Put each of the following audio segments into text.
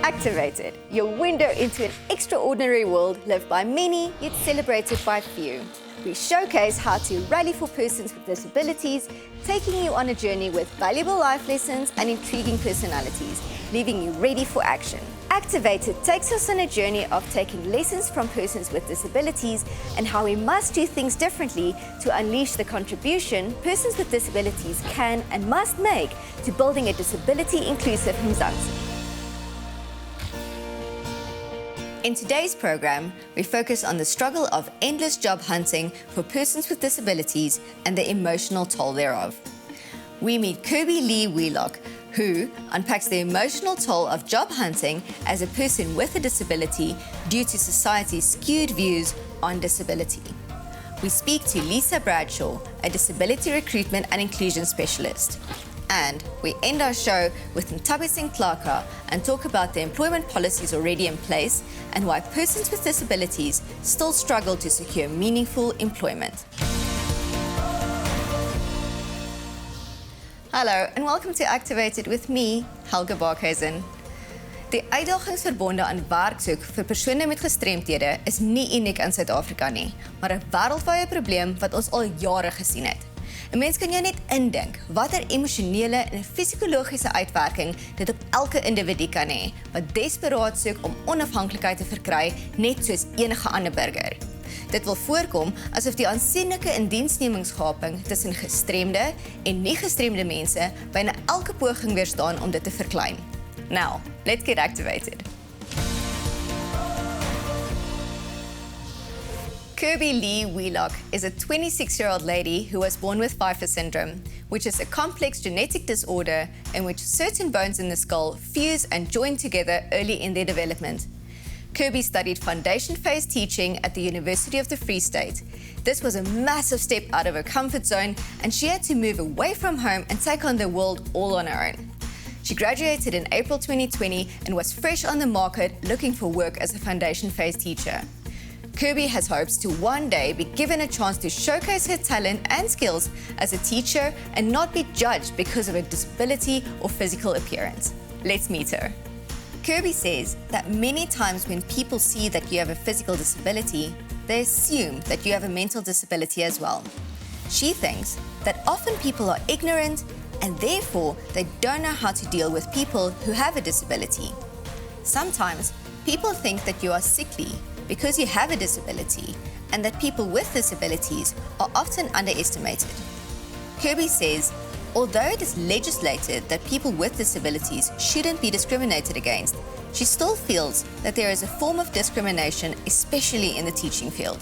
Activated, your window into an extraordinary world lived by many yet celebrated by few. We showcase how to rally for persons with disabilities, taking you on a journey with valuable life lessons and intriguing personalities, leaving you ready for action. Activated takes us on a journey of taking lessons from persons with disabilities and how we must do things differently to unleash the contribution persons with disabilities can and must make to building a disability-inclusive Mzansi. In today's program, we focus on the struggle of endless job hunting for persons with disabilities and the emotional toll thereof. We meet Kirby Lee Wheelock, who unpacks the emotional toll of job hunting as a person with a disability due to society's skewed views on disability. We speak to Lesa Bradshaw, a disability recruitment and inclusion specialist. And we end our show with Nthabiseng Tlaka and talk about the employment policies already in place and why persons with disabilities still struggle to secure meaningful employment. Hello and welcome to Activated with me, Helga Barkhuizen. Die uitdagings verbonde aan werksoek vir persone met gestremthede is nie uniek in Suid-Afrika nie, maar 'n wêreldwye probleem wat ons al jare gesien het. 'n Mens kan jou net indink watter emosionele en fisikologiese uitwerking dit op elke individu kan hê wat desperaat soek om onafhanklikheid te verkry net soos enige ander burger. Dit wil voorkom asof die aansienlike indiensnemingsgaping tussen gestremde en nie gestremde mense byna elke poging weerstaan om dit te verklein. Now, let's get activated. Kirby Lee Wheelock is a 26-year-old lady who was born with Pfeiffer syndrome, which is a complex genetic disorder in which certain bones in the skull fuse and join together early in their development. Kirby studied foundation phase teaching at the University of the Free State. This was a massive step out of her comfort zone, and she had to move away from home and take on the world all on her own. She graduated in April 2020 and was fresh on the market looking for work as a foundation phase teacher. Kirby has hopes to one day be given a chance to showcase her talent and skills as a teacher and not be judged because of a disability or physical appearance. Let's meet her. Kirby says that many times when people see that you have a physical disability, they assume that you have a mental disability as well. She thinks that often people are ignorant and therefore they don't know how to deal with people who have a disability. Sometimes people think that you are sickly because you have a disability and that people with disabilities are often underestimated. Kirby says, although it is legislated that people with disabilities shouldn't be discriminated against, she still feels that there is a form of discrimination, especially in the teaching field.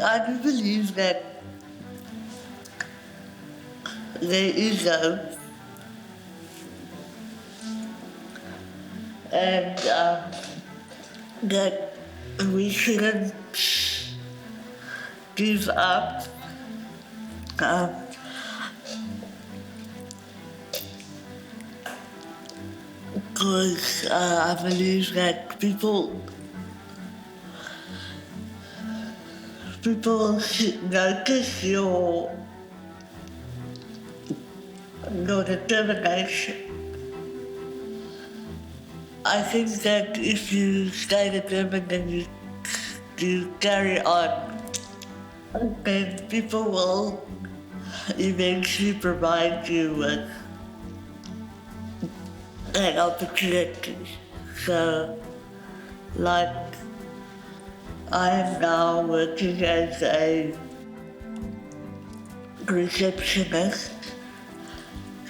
I do believe that there is hope. And that we shouldn't give up. Because I believe that people should notice your determination. I think that if you stay determined and you carry on, then people will eventually provide you with an opportunity. So, like, I am now working as a receptionist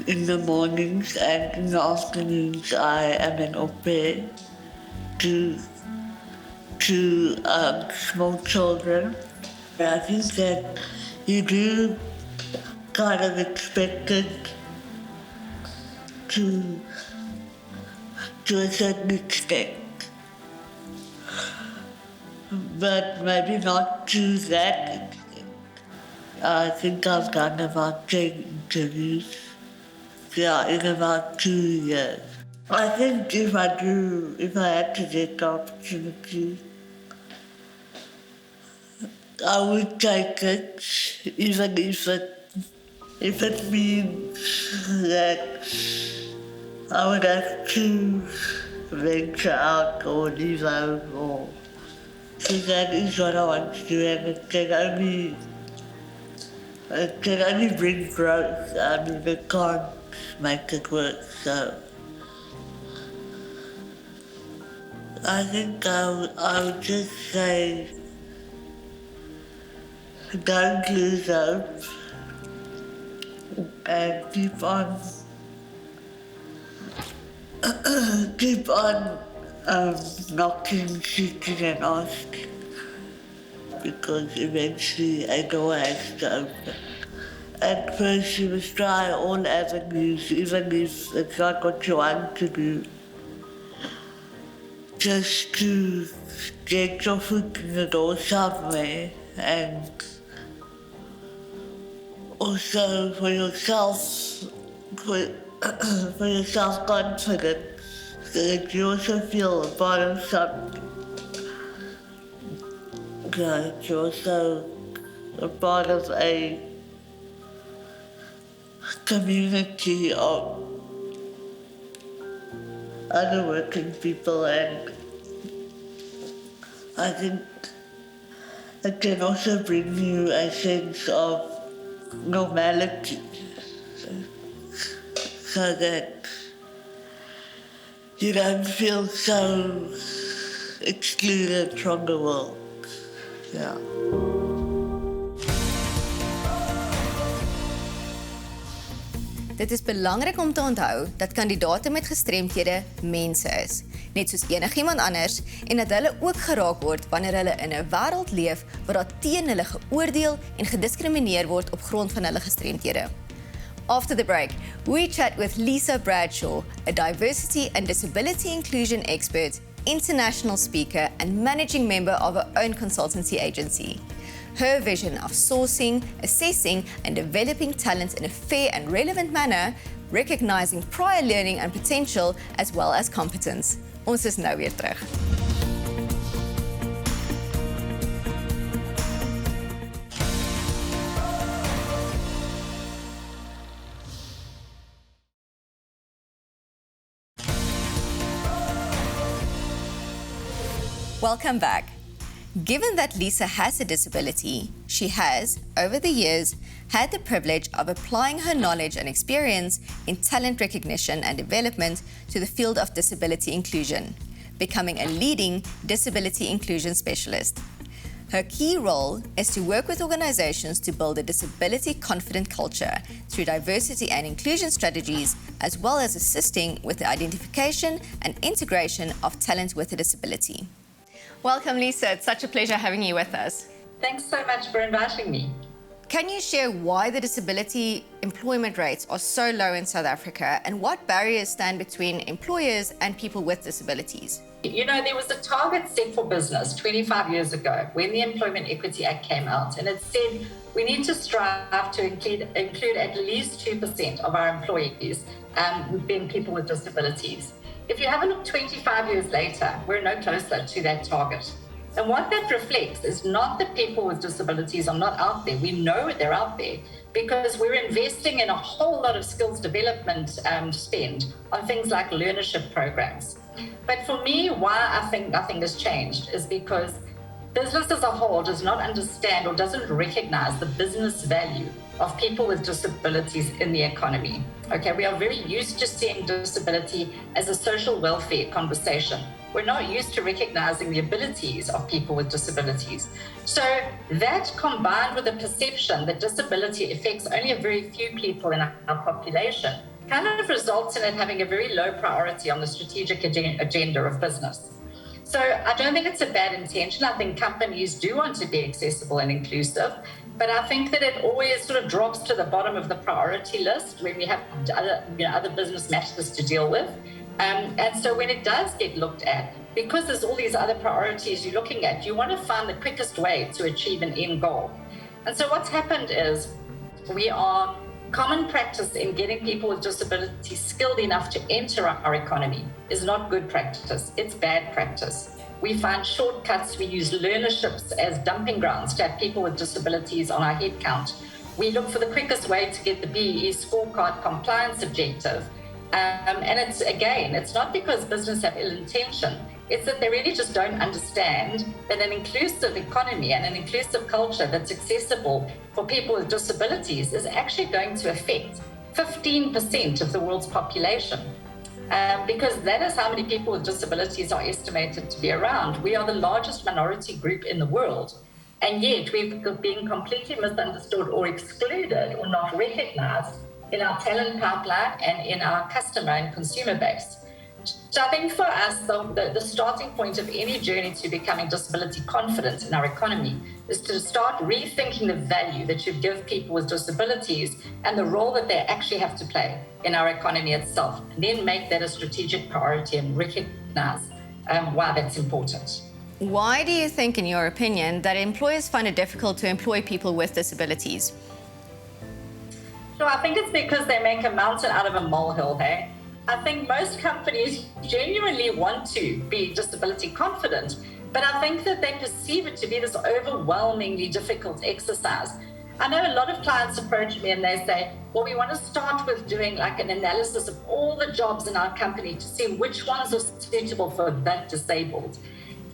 in the mornings, and in the afternoons I am an au pair to small children. I think that you do kind of expect it to a certain extent, but maybe not to that extent. I think I've done about 10 interviews. Yeah, in about 2 years. I think if I had to get the opportunity, I would take it, even if it if it means that I would have to venture out or leave home or because that is what I want to do and it can only bring growth. I mean, it can't make it work. So I think I would just say don't lose hope and keep on knocking, seeking and asking because eventually a door has to open. At first you must try all avenues, even if it's not what you want to do, just to get your foot in the door somewhere and also for yourself, for your self-confidence, so that you also feel a part of something. That you're also a part of a community of other working people, and I think it can also bring you a sense of normality so that you don't feel so excluded from the world. Yeah. Dit is belangrik om te onthou dat kandidate met gestremthede mense is, net soos enigiemand anders, en dat hulle ook geraak word wanneer hulle in 'n wêreld leef waar daar teen hulle geoordeel en gediskrimineer word op grond van hulle gestremthede. After the break, we chat with Lesa Bradshaw, a diversity and disability inclusion expert, international speaker, and managing member of her own consultancy agency. Her vision of sourcing, assessing, and developing talent in a fair and relevant manner, recognizing prior learning and potential as well as competence. Ons is nou weer terug. Welcome back. Given that Lesa has a disability, she has, over the years, had the privilege of applying her knowledge and experience in talent recognition and development to the field of disability inclusion, becoming a leading disability inclusion specialist. Her key role is to work with organizations to build a disability-confident culture through diversity and inclusion strategies, as well as assisting with the identification and integration of talent with a disability. Welcome, Lesa. It's such a pleasure having you with us. Thanks so much for inviting me. Can you share why the disability employment rates are so low in South Africa and what barriers stand between employers and people with disabilities? You know, there was a target set for business 25 years ago when the Employment Equity Act came out, and it said we need to strive to include at least 2% of our employees being people with disabilities. If you have a look 25 years later, we're no closer to that target. And what that reflects is not that people with disabilities are not out there. We know they're out there because we're investing in a whole lot of skills development spend on things like learnership programs. But for me, why I think nothing has changed is because business as a whole does not understand or doesn't recognize the business value of people with disabilities in the economy. Okay, we are very used to seeing disability as a social welfare conversation. We're not used to recognizing the abilities of people with disabilities. So that combined with the perception that disability affects only a very few people in our population kind of results in it having a very low priority on the strategic agenda of business. So I don't think it's a bad intention. I think companies do want to be accessible and inclusive, but I think that it always sort of drops to the bottom of the priority list when we have other business matters to deal with. And so when it does get looked at, because there's all these other priorities you're looking at, you want to find the quickest way to achieve an end goal. And so what's happened is we are common practice in getting people with disabilities skilled enough to enter our economy is not good practice, it's bad practice. We find shortcuts, we use learnerships as dumping grounds to have people with disabilities on our headcount, We look for the quickest way to get the BEE scorecard compliance objective. And it's not because business have ill intention. It's that they really just don't understand that an inclusive economy and an inclusive culture that's accessible for people with disabilities is actually going to affect 15% of the world's population. Because that is how many people with disabilities are estimated to be around. We are the largest minority group in the world. And yet we've been completely misunderstood or excluded or not recognized in our talent pipeline and in our customer and consumer base. So I think for us, the starting point of any journey to becoming disability confident in our economy is to start rethinking the value that you give people with disabilities and the role that they actually have to play in our economy itself, and then make that a strategic priority and recognize why that's important. Why do you think, in your opinion, that employers find it difficult to employ people with disabilities? So I think it's because they make a mountain out of a molehill, hey? I think most companies genuinely want to be disability confident, but I think that they perceive it to be this overwhelmingly difficult exercise. I know a lot of clients approach me and they say, well, we want to start with doing like an analysis of all the jobs in our company to see which ones are suitable for that disabled.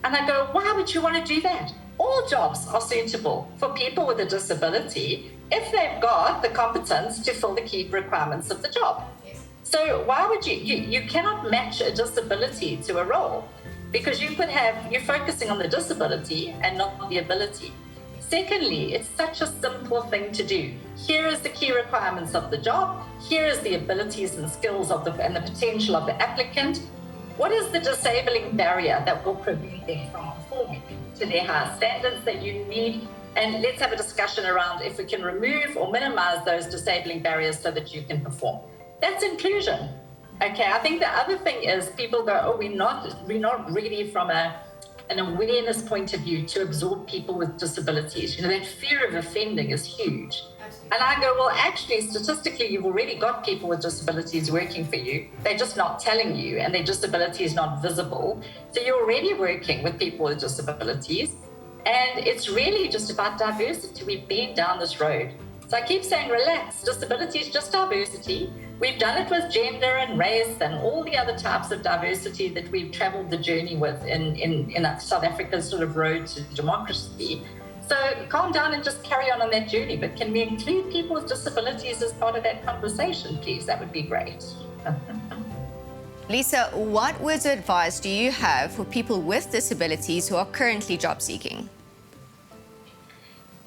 And I go, why would you want to do that? All jobs are suitable for people with a disability if they've got the competence to fill the key requirements of the job. So why would you cannot match a disability to a role, because you're focusing on the disability and not the ability. Secondly, it's such a simple thing to do. Here is the key requirements of the job. Here is the abilities and skills and the potential of the applicant. What is the disabling barrier that will prevent them from performing to their high standards that you need? And let's have a discussion around if we can remove or minimize those disabling barriers so that you can perform. That's inclusion. Okay, I think the other thing is people go, oh, we're not ready from an awareness point of view to absorb people with disabilities. That fear of offending is huge. And I go, well, actually, statistically, you've already got people with disabilities working for you. They're just not telling you, and their disability is not visible. So you're already working with people with disabilities. And it's really just about diversity. We've been down this road. So I keep saying, relax, disability is just diversity. We've done it with gender and race and all the other types of diversity that we've traveled the journey with in South Africa's sort of road to democracy. So calm down and just carry on that journey. But can we include people with disabilities as part of that conversation, please? That would be great. Lesa, what words of advice do you have for people with disabilities who are currently job seeking?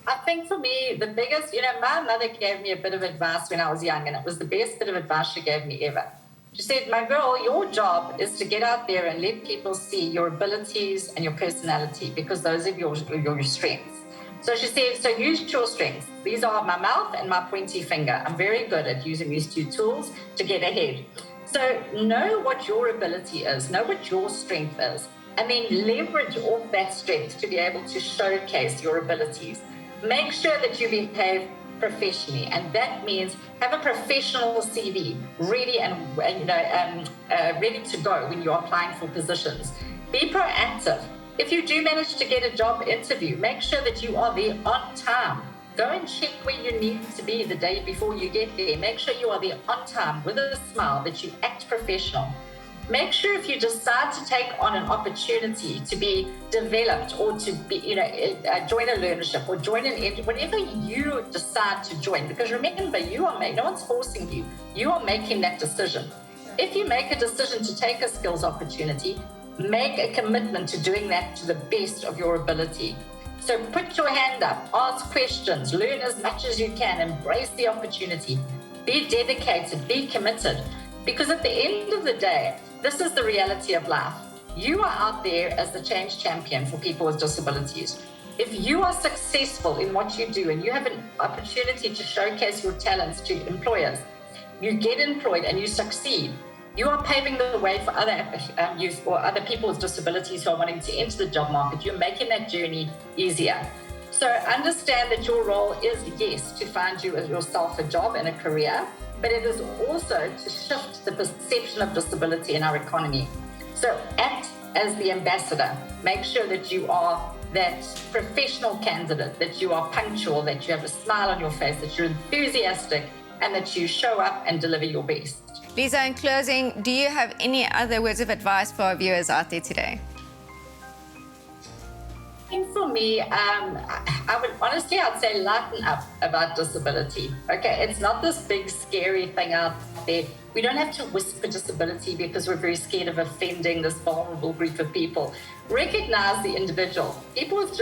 I think for me, the biggest, my mother gave me a bit of advice when I was young, and it was the best bit of advice she gave me ever. She said, my girl, your job is to get out there and let people see your abilities and your personality, because those are your strengths. So she said, so use your strengths. These are my mouth and my pointy finger. I'm very good at using these two tools to get ahead. So know what your ability is, know what your strength is, and then leverage off that strength to be able to showcase your abilities. Make sure that you behave professionally, and that means have a professional CV ready ready to go when you're applying for positions. Be proactive. If you do manage to get a job interview, make sure that you are there on time. Go and check where you need to be the day before you get there. Make sure you are there on time with a smile, that you act professional. Make sure if you decide to take on an opportunity to be developed or to be, join a learnership or join whatever you decide to join, because remember, no one's forcing you. You are making that decision. If you make a decision to take a skills opportunity, make a commitment to doing that to the best of your ability. So put your hand up, ask questions, learn as much as you can, embrace the opportunity, be dedicated, be committed. Because at the end of the day, this is the reality of life. You are out there as the change champion for people with disabilities. If you are successful in what you do and you have an opportunity to showcase your talents to employers, you get employed and you succeed, you are paving the way for other youth or other people with disabilities who are wanting to enter the job market. You're making that journey easier. So understand that your role is, yes, to find yourself a job and a career, but it is also to shift the perception of disability in our economy. So act as the ambassador. Make sure that you are that professional candidate, that you are punctual, that you have a smile on your face, that you're enthusiastic, and that you show up and deliver your best. Lesa, in closing, do you have any other words of advice for our viewers out there today? I think for me, I would honestly, I'd say lighten up about disability. Okay, it's not this big scary thing out there. We don't have to whisper disability because we're very scared of offending this vulnerable group of people. Recognize the individual. People with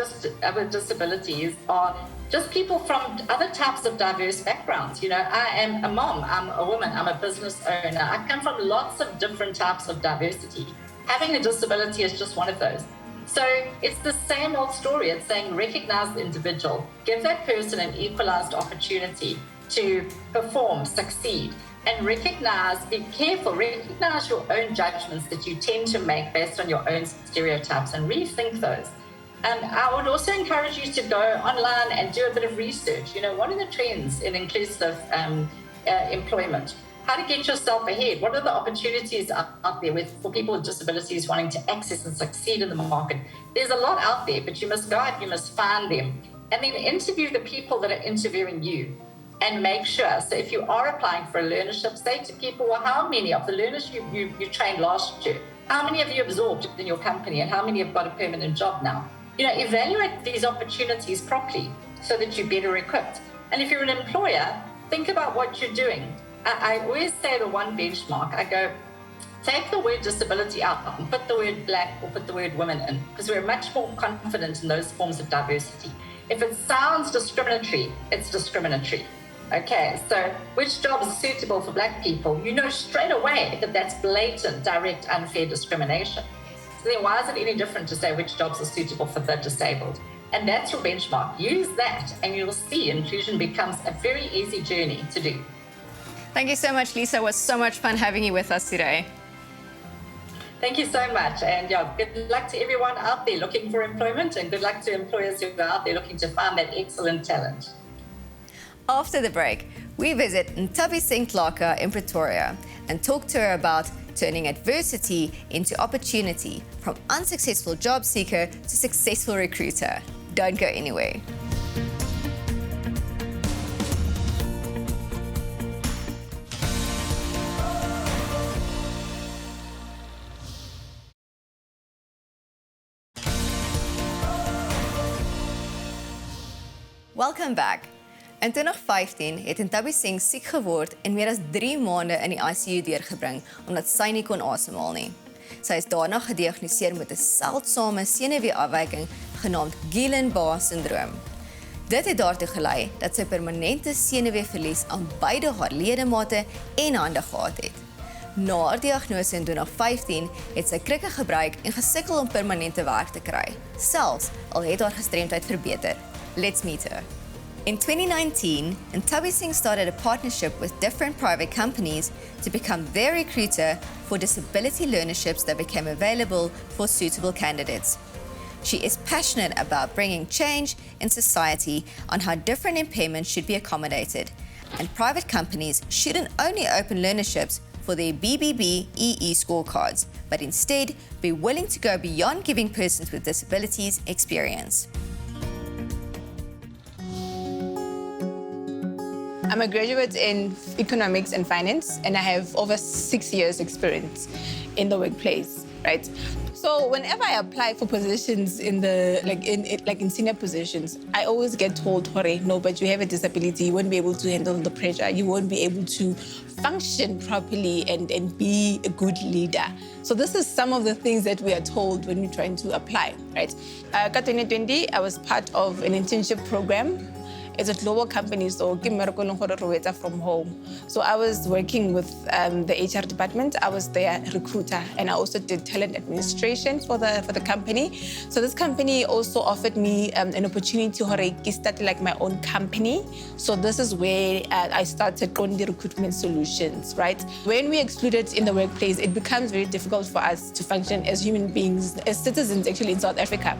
disabilities are just people from other types of diverse backgrounds. You know, I am a mom, I'm a woman, I'm a business owner. I come from lots of different types of diversity. Having a disability is just one of those. So it's the same old story. It's saying recognize the individual, give that person an equalized opportunity to perform, succeed, and recognize, be careful, recognize your own judgments that you tend to make based on your own stereotypes and rethink those. And I would also encourage you to go online and do a bit of research. You know, what are the trends in inclusive employment? How to get yourself ahead? What are the opportunities out there for people with disabilities wanting to access and succeed in the market? There's a lot out there, but you must go out, you must find them. And then interview the people that are interviewing you and make sure. So if you are applying for a learnership, say to people, well, how many of the learners you trained last year, how many have you absorbed in your company and how many have got a permanent job now? You know, evaluate these opportunities properly so that you're better equipped. And if you're an employer, think about what you're doing. I always say the one benchmark, I go, take the word disability out and put the word black or put the word women in, because we're much more confident in those forms of diversity. If it sounds discriminatory, it's discriminatory. Okay, so which job is suitable for black people? You know straight away that that's blatant, direct, unfair discrimination. So then why is it any different to say which jobs are suitable for the disabled? And that's your benchmark. Use that and you'll see inclusion becomes a very easy journey to do. Thank you so much, Lesa. It was so much fun having you with us today. Thank you so much. And yeah, good luck to everyone out there looking for employment, and good luck to employers who are out there looking to find that excellent talent. After the break, we visit Nthabiseng Tlaka in Pretoria and talk to her about turning adversity into opportunity, from unsuccessful job seeker to successful recruiter. Don't go anywhere. Welcome back. In 2015 het Nthabiseng siek geword en meer as 3 maande in die ICU deurgebring omdat sy nie kon asemhaal nie. Sy is daarna gediagnoseer met 'n seldsame senuweeafwyking genaamd Guillain-Barré-sindroom. Dit het daartoe gelei dat sy permanente senuweeverlies aan beide haar ledemate en hande gehad het. Na haar diagnose in 2015 het sy krikke gebruik en gesukkel om permanente werk te kry, selfs al het haar gestremdheid verbeter. Let's meet her. In 2019, Nthabiseng started a partnership with different private companies to become their recruiter for disability learnerships that became available for suitable candidates. She is passionate about bringing change in society on how different impairments should be accommodated, and private companies shouldn't only open learnerships for their BBBEE scorecards, but instead be willing to go beyond giving persons with disabilities experience. I'm a graduate in economics and finance, and I have over 6 years experience in the workplace, right? So whenever I apply for positions in in senior positions, I always get told, "Hore, no, but you have a disability, you won't be able to handle the pressure, you won't be able to function properly and be a good leader." So this is some of the things that we are told when we're trying to apply, right? 2020, I was part of an internship program. It's a global company, so from home. So I was working with the HR department. I was their recruiter, and I also did talent administration for the company. So this company also offered me an opportunity to start like my own company. So this is where I started Kondi Recruitment Solutions, right? When we excluded in the workplace, it becomes very difficult for us to function as human beings, as citizens actually in South Africa.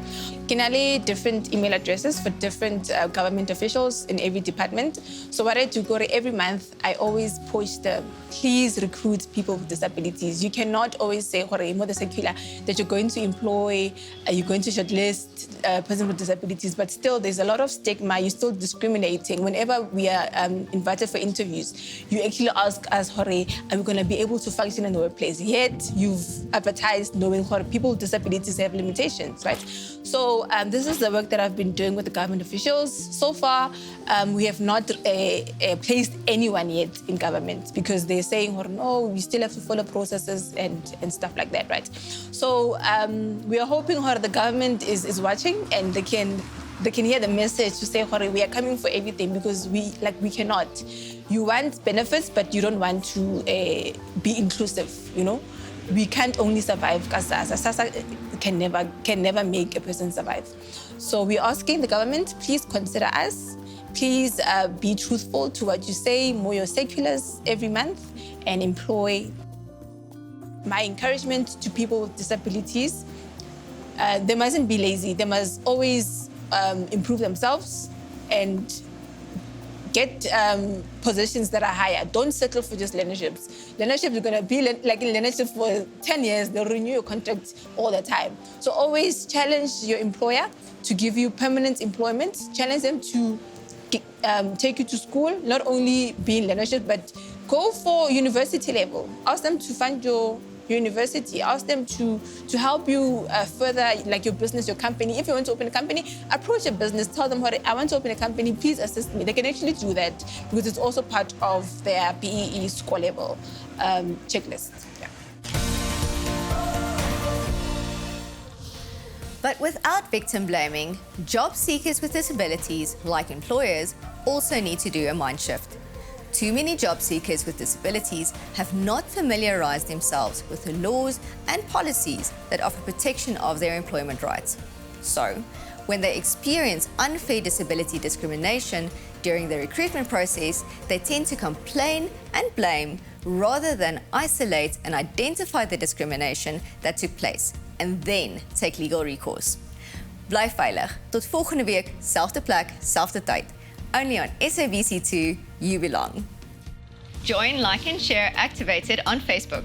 Kinale different email addresses for different government officials, officials in every department. So what I do, every month, I always push them, please recruit people with disabilities. You cannot always say, that you're going to employ, you're going to shortlist a person with disabilities, but still there's a lot of stigma, you're still discriminating. Whenever we are invited for interviews, you actually ask us, are we going to be able to function in the workplace? Yet you've advertised knowing people with disabilities have limitations, right? So this is the work that I've been doing with the government officials. So far, we have not placed anyone yet in government because they're saying, no, we still have to follow processes and stuff like that, right? So we are hoping the government is watching and they can hear the message to say, we are coming for everything because we cannot. You want benefits, but you don't want to be inclusive, We can't only survive. SASSA can never make a person survive. So we're asking the government, please consider us. Please be truthful to what you say, mow your circulars every month, and employ. My encouragement to people with disabilities, they mustn't be lazy. They must always improve themselves and get positions that are higher. Don't settle for just learnerships. Learnerships are going to be like in learnership for 10 years. They'll renew your contract all the time. So always challenge your employer to give you permanent employment. Challenge them to take you to school, not only be in learnership, but go for university level. Ask them to fund your university. Ask them to help you further, like your business, your company. If you want to open a company, approach a business. Tell them, I want to open a company, please assist me. They can actually do that because it's also part of their BEE score level checklist. Yeah. But without victim blaming, job seekers with disabilities, like employers, also need to do a mind shift. Too many job seekers with disabilities have not familiarized themselves with the laws and policies that offer protection of their employment rights. So, when they experience unfair disability discrimination during the recruitment process, they tend to complain and blame rather than isolate and identify the discrimination that took place and then take legal recourse. Bly veilig. Tot volgende week, selfde plek, selfde tyd. Only on SABC2, you belong. Join, like and share Activated on Facebook.